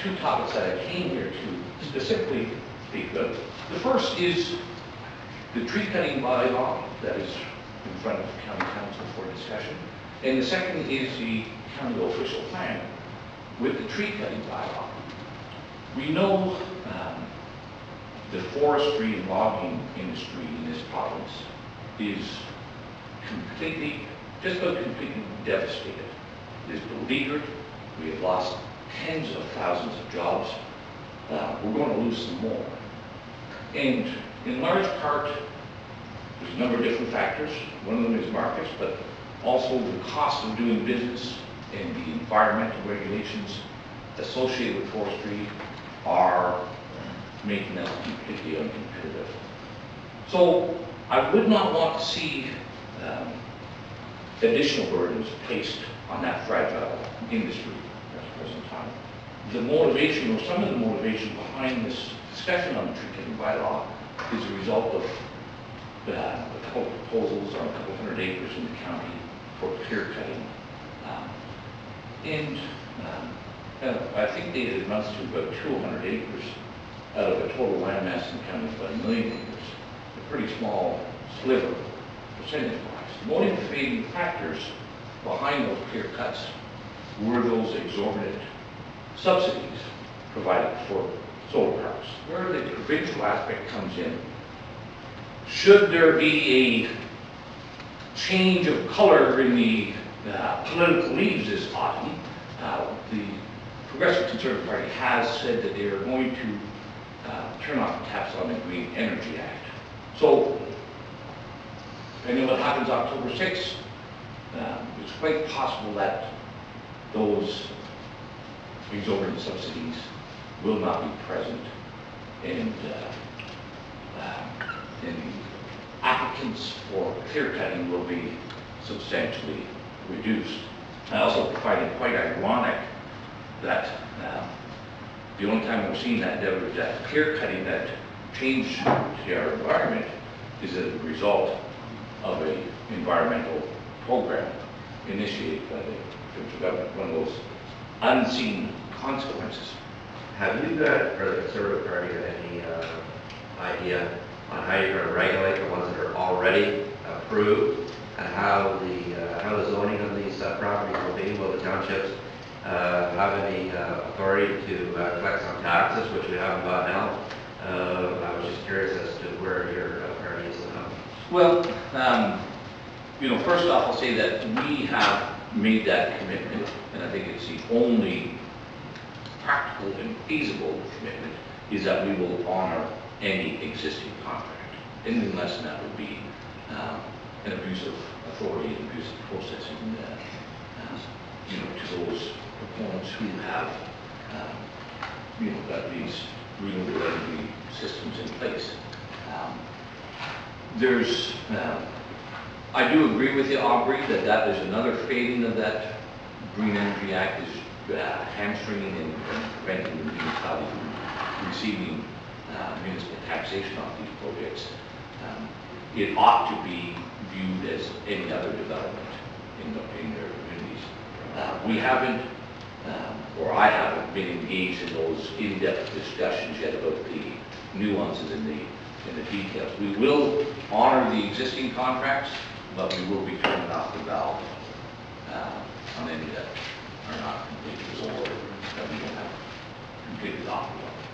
two topics that I came here to specifically speak about. The first is the tree cutting bylaw that is in front of County Council for discussion. And the second is the county official plan with the tree cutting bylaw. We know the forestry and logging industry in this province is completely, just about completely devastated. It is beleaguered. We have lost tens of thousands of jobs. We're going to lose some more. And in large part, there's a number of different factors. One of them is markets, but also the cost of doing business and the environmental regulations associated with forestry are making us completely uncompetitive. So I would not want to see additional burdens placed on that fragile industry at the present time. The motivation, or some of the motivation behind this discussion on the tree cutting bylaw is a result of a couple of proposals on a couple hundred acres in the county for clear cutting. I think they amounts to about 200 acres out of a total land mass in the county of about 1 million acres. A pretty small sliver, percentage-wise. The motivating factors behind those clear cuts were those exorbitant subsidies provided for solar parks. Where the provincial aspect comes in, should there be a change of color in the political leaves this autumn, the Progressive Conservative Party has said that they are going to turn off the taps on the Green Energy Act. So, depending on what happens October 6th, it's quite possible that those exorbitant subsidies will not be present, and applicants for clear cutting will be substantially reduced. I also find it quite ironic that the only time we've seen that clear cutting, that change to our environment, is a result of an environmental program initiated by the provincial government, one of those unseen consequences. Have you got, or the Conservative Party, got any idea on how you're going to regulate the ones that are already approved, and how the zoning of these properties will be? Will the townships have any authority to collect some taxes, which we haven't got now? I was just curious as to where your party is now. Well, first off, I'll say that we have made that commitment, and I think it's the only practical and feasible commitment, is that we will honor any existing contract. Anything less than that would be an abuse of authority and abuse of processing to those proponents who have got these renewable energy systems in place. I do agree with you, Aubrey, that there's another fading of that Green Energy Act is hamstringing and preventing the municipality from receiving municipal taxation on these projects. It ought to be viewed as any other development in their communities. We haven't, or I haven't been engaged in those in-depth discussions yet about the nuances in the details. We will honor the existing contracts, but we will be turning off the valve on any that are not completed, or that we don't have completed off the valve.